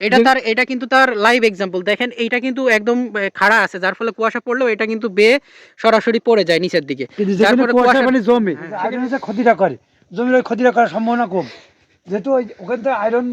এটা কিন্তু তার লাইভ এক্সাম্পল। দেখেন এইটা কিন্তু একদম খাড়া আছে, যার ফলে কুয়াশা পড়লেও এটা কিন্তু বেয়ে সরাসরি পড়ে যায় নিচের দিকে। কিন্তু যার যেখানে ফলে কুয়াশা কুয়াশার মানে জমে হ্যাঁ, সেখানে হচ্ছে ক্ষতিটা করে, জমির ওই ক্ষতিটা করার সম্ভাবনা কম, যেহেতু ওখান থেকে আয়রন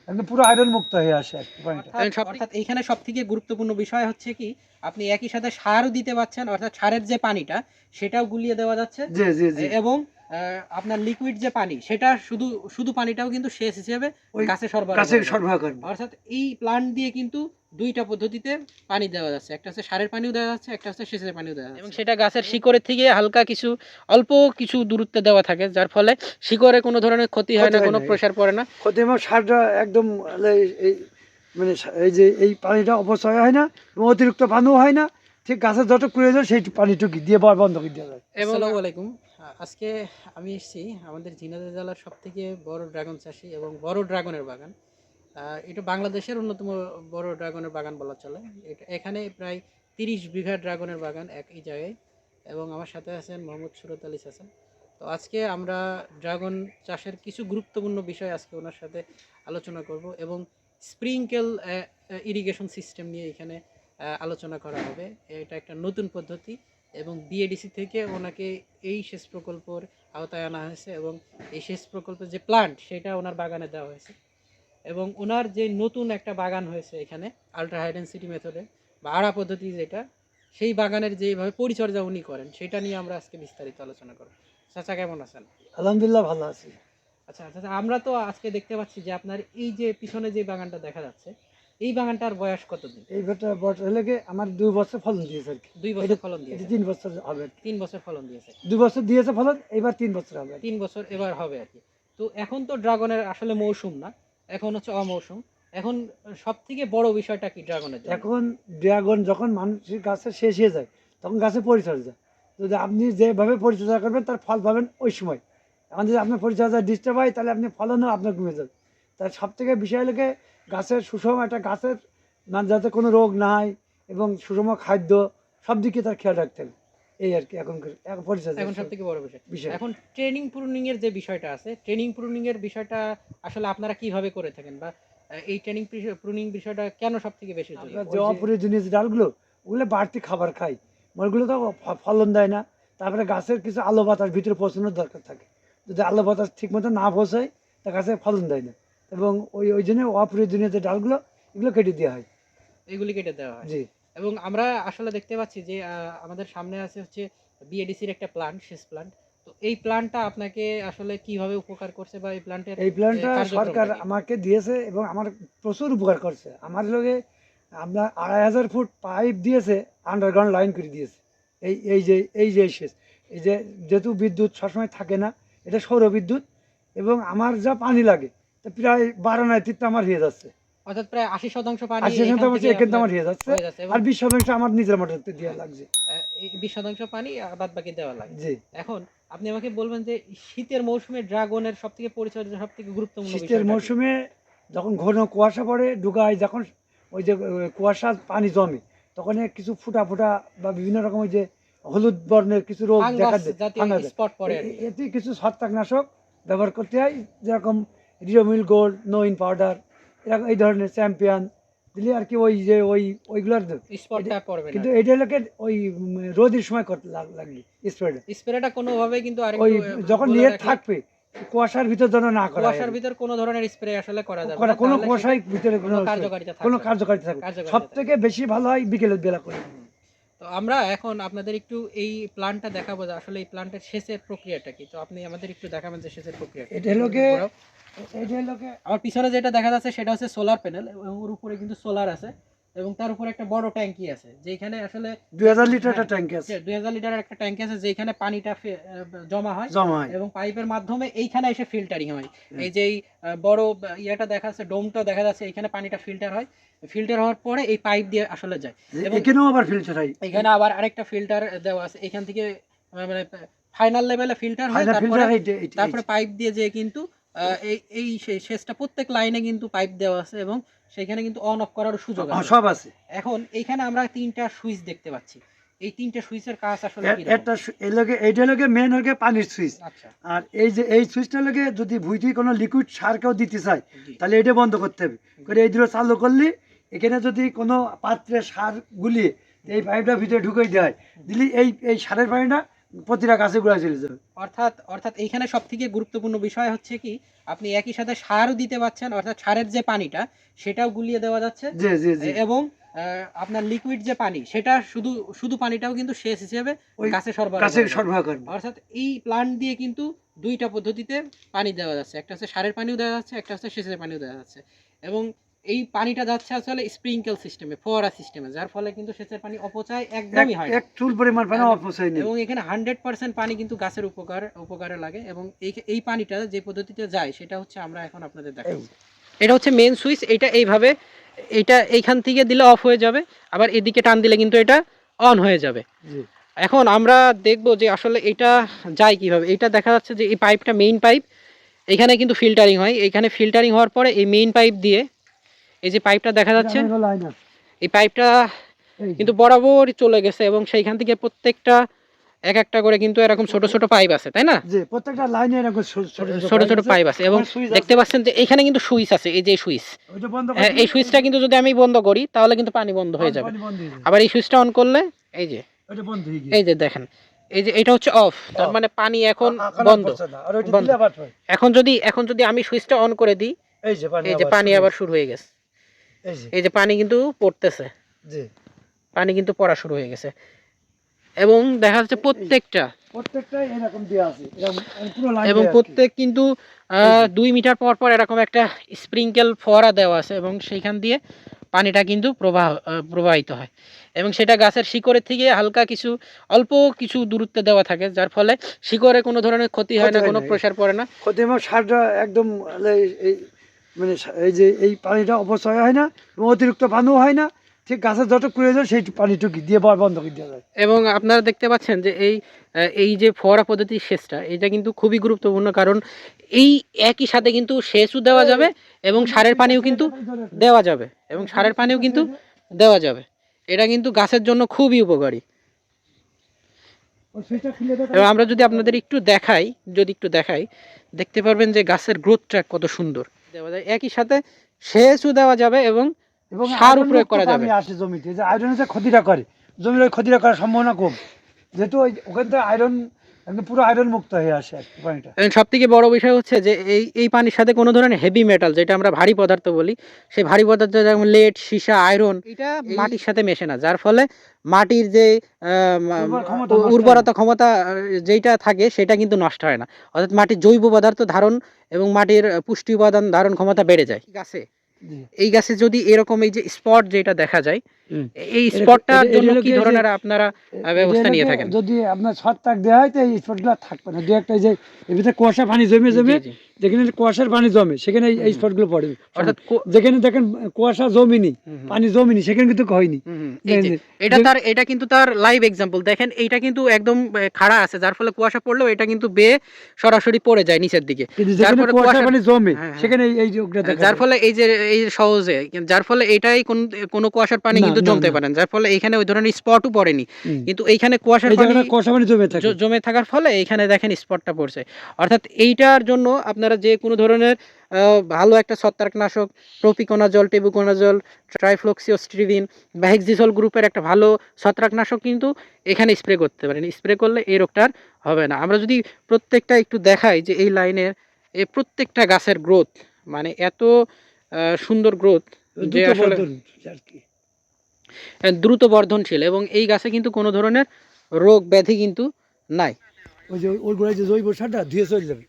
একদম পুরো আয়রন মুক্ত হয়ে আসে আর কি পানিটা। অর্থাৎ এইখানে সবথেকে গুরুত্বপূর্ণ বিষয় হচ্ছে কি, আপনি একই সাথে সারও দিতে পারছেন, অর্থাৎ সারের যে পানিটা সেটাও গুলিয়ে দেওয়া যাচ্ছে, জি জি জি। এবং আপনার লিকুইড যে পানি সেটা শুধু শুধু পানিটাও কিন্তু সেচ হিসেবে ওই গাছে সরবরাহ গাছে করা যাবে। সরবরাহ করবে। অর্থাৎ এই প্লান্ট দিয়ে কিন্তু দুইটা পদ্ধতিতে পানি দেওয়া যাচ্ছে, একটা হচ্ছে সারের পানিও দেওয়া যাচ্ছে, একটা হচ্ছে সেচের পানিও দেওয়া যাচ্ছে, এবং সেটা গাছের শিকড়ের থেকে হালকা কিছু অল্প কিছু দূরত্বে দেওয়া থাকে, যার ফলে শিকড়ে কোনো ধরনের ক্ষতি হয় না, কোনো প্রেসার পড়ে না। ক্ষতি এবং সারটা একদম এই মানে এই যে এই পানিটা অপচয় হয় না এবং অতিরিক্ত পানিও হয় না, ঠিক গাছের যত প্রয়োজন সেই পানিটুকু দিয়ে বন্ধ করে দেওয়া যায়। আসসালামু আলাইকুম। আজকে আমি এসেছি আমাদের ঝিনাইদহ জেলার সবথেকে বড় ড্রাগন চাষি এবং বড় ড্রাগনের বাগান। এটা বাংলাদেশের অন্যতম বড় ড্রাগনের বাগান বলা চলে। এখানে প্রায় 30 বিঘা ড্রাগনের বাগান একই জায়গায়, এবং আমার সাথে আছেন মোহাম্মদ সুরত আলী হাসান। তো আজকে আমরা ড্রাগন চাষের কিছু গুরুত্বপূর্ণ বিষয় আজকে ওনার সাথে আলোচনা করব, এবং স্প্রিংকেল ইরিগেশন সিস্টেম নিয়ে এখানে আলোচনা করা হবে। এটা একটা নতুন পদ্ধতি, এবং বিএডিসি থেকে ওনাকে এই সেচ প্রকল্পের আওতায় আনা হয়েছে, এবং এই সেচ প্রকল্পের যে প্লান্ট সেটা ওনার বাগানে দেওয়া হয়েছে, এবং ওনার যে নতুন একটা বাগান হয়েছে এখানে আলট্রা হাই ডেন্সিটি মেথডে বা আড়া পদ্ধতি যেটা, সেই বাগানের যেভাবে পরিচর্যা উনি করেন সেটা নিয়ে আমরা আজকে বিস্তারিত আলোচনা করব। চাচা কেমন আছেন? আলহামদুলিল্লাহ ভালো আছি। আচ্ছা আচ্ছা, আমরা তো আজকে দেখতে পাচ্ছি যে আপনার এই যে পিছনে যে বাগানটা দেখা যাচ্ছে, এই বাগানটার বয়স কতদিন? এই বছর হলে কি আমার 2 বছর ফলন দিয়েছে আর কি। 2 বছর ফলন দিয়েছে? 3 বছর হবে। 3 বছর ফলন দিয়েছে? 2 বছর দিয়েছে ফলন, এবার 3 বছর হবে। 3 বছর এবার হবে আর কি। তো এখন তো ড্রাগনের আসলে মৌসুম না, এখন হচ্ছে অমৌসুম। এখন সব থেকে বড় বিষয়টা কি ড্রাগনের জন্য? এখন ড্রাগন যখন মানুষের গাছে শেষ হয়ে যায় তখন গাছে পরিচর্যা, যদি আপনি যেভাবে পরিচর্যা করবেন তার ফল পাবেন ওই সময়। এখন যদি আপনার পরিচর্যা ডিস্টার্ব হয় তাহলে আপনি ফলনও আপনার কমে যাবে। তার সব থেকে বিষয় হলো গাছের সুষম একটা গাছের মানে যাতে কোনো রোগ না হয় এবং সুষম খাদ্য সব দিকে তার খেয়াল রাখতে হবে, এই আর কি এখন পরিচর্যা এখন সব থেকে বড় বিষয়। বিষয়। এখন ট্রেনিং প্রুনিং এর যে বিষয়টা আছে, ট্রেনিং প্রুনিং এর বিষয়টা আসলে আপনারা কিভাবে করে থাকেন, বা এই ট্রেনিং প্রুনিং বিষয়টা কেন সব থেকে বেশি জরুরি? আমরা যে অপ্রয়োজনীয় যে ডালগুলো ওগুলো বাড়তি খাবার খাই, ওগুলো তো ফলন দেয় না। তারপরে গাছের কিছু আলো বাতাস ভিতরে পৌঁছানোর দরকার থাকে, যদি আলো বাতাস ঠিক মতো না পৌঁছায় তা গাছে ফলন দেয় না, এবং ওই জন্য অপ্রয়োজনীয় যে ডালগুলো এগুলো কেটে দেওয়া হয়। এগুলি কেটে দেওয়া হয়। জি। এবং আমরা আসলে দেখতে পাচ্ছি যে আমাদের সামনে আছে হচ্ছে বিএডিসির একটা প্লান্ট, শেষ প্লান্ট। তো এই প্লান্টটা আপনাকে আসলে কিভাবে উপকার করছে, বা এই প্লান্টের এই প্ল্যানটা কার্যক্রমটা সরকার কি? আমাকে দিয়েছে এবং আমার প্রচুর উপকার করছে। আমার লোকে আপনার 2500 ফুট পাইপ দিয়েছে, আন্ডারগ্রাউন্ড লাইন করে দিয়েছে। এই যে শেষ, এই যে যেহেতু বিদ্যুৎ সবসময় থাকে না, এটা সৌর বিদ্যুৎ, এবং আমার যা পানি লাগে তা প্রায় 12 আমার হয়ে যাচ্ছে। অর্থাৎ প্রায় 80% পানি 80% এখান এখান থেকে আমার হয়ে যাচ্ছে, হয়ে যাচ্ছে, এবং আর 20% আমার নিজের মোটরতে দেওয়া লাগছে। এই 20% পানি বাদ বাকি দেওয়া লাগে। জি। এখন আপনি আমাকে বলবেন যে শীতের মৌসুমে ড্রাগনের সবথেকে পরিচর্যা সবথেকে গুরুত্বপূর্ণ শীতের বিষয়টা কি? মৌসুমে যখন ঘন কুয়াশা পড়ে ঢুকায়, যখন ওই যে কুয়াশা পানি জমে তখন কিছু ফুটা ফুটা বা বিভিন্ন রকম ওই যে হলুদ বর্ণের কিছু রোগ দেখা ফাঙ্গাস যায়, জাতীয় ফাঙ্গাস। স্পট পড়ে আর কি। এতে কিছু ছত্রাকনাশক ব্যবহার করতে হয়, যেরকম রিওমিল গোল্ড, নোইন পাউডার, এরকম এই ধরনের চ্যাম্পিয়ন দিলে আর কি ওই যে ওইগুলোর স্পটটা পড়বে না কিন্তু আর কি। এটা লোকে ওই রোদের সময় করতে লাগবে স্প্রেটা। স্প্রেটা কোনোভাবেই কিন্তু ওই আরেকটু যখন বলে নিয়ে রাখি, থাকবে কুয়াশার ভিতর যেন না করা হয় কুয়াশার আর কি। ভিতর কোনো ধরনের স্প্রে আসলে করা যাবে না, কোনো তাহলে কুয়াশার সেটা ভিতরে কোনো কার্যকারিতা কোনো থাকবে না। কার্যকারিতা থাকবে। কার্যকারিতা সব থাকবে থেকে না। বেশি ভালো হয় বিকেলের বেলা করে। তো আমরা এখন আপনাদের একটু এই প্ল্যান্টটা দেখাবো যে আসলে এই প্ল্যান্টের সেচের প্রক্রিয়াটা কি। তো আপনি আমাদের একটু দেখাবেন যে সেচের প্রক্রিয়াটা। এটা লোকে আমার পিছনে যেটা দেখা যাচ্ছে সেটা হচ্ছে সোলার প্যানেল, এবং ওর উপরে কিন্তু সোলার আছে, এবং তার উপরে একটা বড় ট্যাঙ্কি আছে যেখানে আসলে 2000 লিটার একটা ট্যাঙ্ক আছে, 2000 লিটারের একটা ট্যাঙ্কি আছে যেখানে পানিটা জমা হয়, এবং পাইপের মাধ্যমে এইখানে এসে ফিল্টারিং হয়। এই যে বড় ইয়েটা দেখা যাচ্ছে, ডোমটা দেখা যাচ্ছে, এখানে পানিটা ফিল্টার হয়, ফিল্টার হওয়ার পরে এই পাইপ দিয়ে আসলে যায়, এবং এখানেও আবার ফিল্টার হয়। এখানে আবার আরেকটা ফিল্টার দেওয়া আছে, এখান থেকে মানে ফাইনাল লেভেলে ফিল্টার হয়, তারপরে পাইপ দিয়ে যে কিন্তু এই এই সেচটা প্রত্যেক লাইনে কিন্তু পাইপ দেওয়া আছে, এবং সেখানে কিন্তু অন অফ করার সুযোগ আছে, সব আছে। এখন এইখানে আমরা 3টা সুইচ দেখতে পাচ্ছি। এই তিনটে সুইচের কাজ আসলে কি একটা এইটা লগে মেন হলো পানির সুইচ। আচ্ছা, আর এই যে এই সুইচটা লগে যদি ভুইটি কোনো লিকুইড সার কেউ দিতে চায় জি। তাহলে এটা বন্ধ করতে হবে। করে এই দুটো চালু করলে এখানে যদি কোনো পাত্রে সার গুলিয়ে এই পাইপটা ভিতরে ঢুকে দেয় দিলে এই সারের পানিটা প্রতিটা গাছে গুঁড়া চলে যাবে। অর্থাৎ এইখানে সবথেকে গুরুত্বপূর্ণ বিষয় হচ্ছে কি, আপনি একই সাথে সারও দিতে পারছেন, অর্থাৎ সারের যে পানিটা সেটাও গুলিয়ে দেওয়া যাচ্ছে, জি জি জি। এবং আপনার লিকুইড যে পানি সেটা শুধু পানিটাও কিন্তু সেচ হিসেবে ওই গাছে সরবরাহ গাছে করা যাবে। সরবরাহ করবে। অর্থাৎ এই প্লান্ট দিয়ে কিন্তু দুইটা পদ্ধতিতে পানি দেওয়া যাচ্ছে, একটা হচ্ছে সারের পানিও দেওয়া যাচ্ছে, একটা হচ্ছে সেচের পানিও দেওয়া যাচ্ছে, এবং এই পানিটা যাচ্ছে আসলে স্প্রিংকেল সিস্টেমে, ফোয়ারা সিস্টেমে, যার ফলে কিন্তু সেচের পানি অপচয় একদমই হয় না। এক চুল পরিমাণ পানি অপচয় নেই। এবং এখানে 100% পানি কিন্তু গাছের উপকারে লাগে, এবং এই পানিটা যে পদ্ধতিতে যায় সেটা হচ্ছে আমরা এখন আপনাদের দেখাবো। এটা হচ্ছে মেন সুইচ, এটা এইভাবে, এটা এইখান থেকে দিলে অফ হয়ে যাবে, আবার এদিকে টান দিলে কিন্তু এটা অন হয়ে যাবে। জি। এখন আমরা দেখব যে আসলে এটা যায় কিভাবে। এটা দেখা যাচ্ছে যে এই পাইপটা মেইন পাইপ, এখানে কিন্তু ফিল্টারিং হয়, এখানে ফিল্টারিং হওয়ার পরে এই মেইন পাইপ দিয়ে, এই যে পাইপটা দেখা যাচ্ছে, এটা হলো লাইনার। এই পাইপটা এই যে। কিন্তু বরাবরই চলে গেছে, এবং সেইখান থেকে প্রত্যেকটা এক একটা করে কিন্তু এরকম ছোট ছোট পাইপ আছে, তাই না? জি, প্রত্যেকটা লাইনে এরকম ছোট ছোট পাইপ আছে, এবং দেখতে পাচ্ছেন যে এখানে কিন্তু সুইচ আছে, এই যে সুইচ, ওইটা বন্ধ হ্যাঁ, এই সুইচটা কিন্তু যদি আমি বন্ধ করি তাহলে কিন্তু পানি বন্ধ হয়ে যাবে। পানি বন্ধ হয়ে যাবে। আবার এই সুইচটা অন করলে এই যে, ওইটা বন্ধ হয়ে গেছে। এই যে দেখেন, এই যে এটা হচ্ছে অফ, তার মানে পানি এখন এখন আর বন্ধ। পড়ছে না। আর ওইটা বন্ধ। দিলে আবার হয়। এখন যদি আমি সুইচটা অন করে দিই, এই যে পানি এই যে পানি শুরু আবার শুরু হয়ে গেছে, এই যে। এই যে পানি কিন্তু পড়তেছে, জি। পানি কিন্তু পড়া শুরু হয়ে গেছে, এবং দেখা যাচ্ছে প্রত্যেকটাই এরকম দেয়া আছে। এরকম পুরো লাইন এবং দেয়া আছে। প্রত্যেক কিন্তু 2 মিটার পর পর এরকম একটা স্প্রিংকেল ফোয়ারা দেওয়া আছে, এবং সেইখান দিয়ে পানিটা কিন্তু প্রবাহিত হয়, এবং সেটা গাছের শিকড়ের থেকে হালকা কিছু, অল্প কিছু দূরত্বে দেওয়া থাকে, যার ফলে শিকড়ে কোনো ধরনের ক্ষতি হয় না, কোনো প্রেসার পড়ে না। ক্ষতিমা সারটা একদম এই মানে এই যে এই পানিটা অপচয় হয় না এবং অতিরিক্ত পানিও হয় না। ঠিক গাছের যত প্রয়োজন সেই পানিটুকু দিয়ে বন্ধ করে দেওয়া যায়। এবং আপনারা দেখতে পাচ্ছেন যে এই যে ফোয়ারা পদ্ধতির সেচটা, এটা কিন্তু খুবই গুরুত্বপূর্ণ, কারণ এই একই সাথে কিন্তু সেচও দেওয়া যাবে এবং সারের পানিও কিন্তু দেওয়া যাবে, এটা কিন্তু গাছের জন্য খুবই উপকারী। এবং আমরা যদি আপনাদের একটু দেখাই, দেখতে পারবেন যে গাছের গ্রোথ ট্র্যাক কত সুন্দর দেওয়া যায়, একই সাথে সেচও দেওয়া যাবে এবং সারও প্রয়োগ করা যাবে। আসে জমিতে যে আয়রন যে ক্ষতিটা করে, জমির ওই ক্ষতিটা করার সম্ভাবনা কম, যেহেতু ওখান থেকে আয়রন একদম পুরো আয়রন মুক্ত হয়ে আসে পানিটা। সব থেকে বড় বিষয় হচ্ছে যে এই পানির সাথে কোনো ধরনের হেভি মেটাল, যেটা আমরা ভারী পদার্থ বলি, সেই ভারী পদার্থ যেমন লেড, সীসা, আয়রন, এটা মাটির সাথে মেশে না, যার ফলে মাটির যে উর্বরতা ক্ষমতা যেটা থাকে সেটা কিন্তু নষ্ট হয় না, অর্থাৎ মাটির জৈব পদার্থ ধারণ এবং মাটির পুষ্টি উপাদান ধারণ ক্ষমতা বেড়ে যায়। এই গাছে যদি এরকম এই যে স্পট যেটা দেখা যায়, এই স্পটটার জন্য কি ধরনের আপনারা ব্যবস্থা নিয়ে থাকেন? যদি আপনার ছত্রাক দেওয়া হয় তো এই স্পটগুলো থাকবে না, দু একটা যে এর ভিতরে কুয়াশা পানি জমে যেখানে কুয়াশার পানি জমে সেখানে এই স্পটগুলো পড়ে, অর্থাৎ যেখানে দেখেন কুয়াশা জমিনি, পানি জমিনি, সেখানে কিন্তু হয়নি। এটা কিন্তু তার লাইভ এক্সাম্পল দেখেন, এইটা কিন্তু একদম খাড়া আছে, যার ফলে কুয়াশা পড়লেও এটা কিন্তু বেয়ে সরাসরি পড়ে যায় নিচের দিকে, কুয়াশা পানি জমে সেখানে যার ফলে এই যে সহজে, যার ফলে এটাই কোনো কুয়াশার পানি কিন্তু জমতে পারেন, যার ফলে এখানে ওই ধরনের স্পটও পড়েনি, কিন্তু এইখানে কুয়াশার পানি জমে থাকার ফলে এইখানে দেখেন স্পটটা পড়ছে। অর্থাৎ এইটার জন্য আপনারা যে কোনো ধরনের ভালো একটা ছত্রাকনাশক, প্রোপিকোনাজল, টেবুকোনাজল, ট্রাইফ্লক্সিওস্ট্রিবিন বা হেক্সিসল গ্রুপের একটা ভালো ছত্রাকনাশক কিন্তু এখানে স্প্রে করতে পারেন, স্প্রে করলে এই রোগটার হবে না। আমরা যদি প্রত্যেকটা একটু দেখাই যে এই লাইনের এই প্রত্যেকটা গাছের গ্রোথ, মানে এত সুন্দর গ্রোথ যে আসলে দ্রুত বর্ধনশীল, এবং এই গাছে কিন্তু কোনো ধরনের রোগ ব্যাধি কিন্তু নাই। ওই যে ওই গোড়ায় যে জৈব সারটা ধুয়ে চলে যাবে,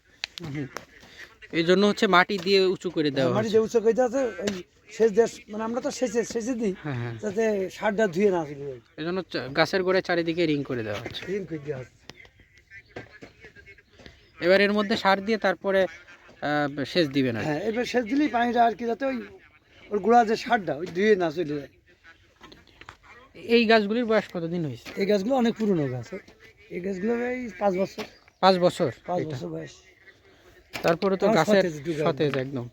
এই জন্য হচ্ছে মাটি দিয়ে উঁচু করে দেওয়া, মাটি যে উঁচু করে আছে ওই সেচ দেশ, মানে আমরা তো সেচে দিই যাতে সারটা ধুয়ে না চলে যায়, এই জন্য গাছের গোড়ায় চারিদিকে রিং করে দেওয়া হচ্ছে। এবার এর মধ্যে সার দিয়ে তারপরে সেচ দিবেন। হ্যাঁ, এবার সেচ দিলেই পানিটা আর কি যাতে ওর গোড়া যে সারটা ওই ধুয়ে না চলে যায়। এই গাছগুলির বয়স কতদিন হয়েছে? এই গাছগুলো অনেক পুরনো গাছ, এই গাছগুলো এই 5 বছর বয়স। বয়স। তারপরে তো গাছের সতেজ একদম।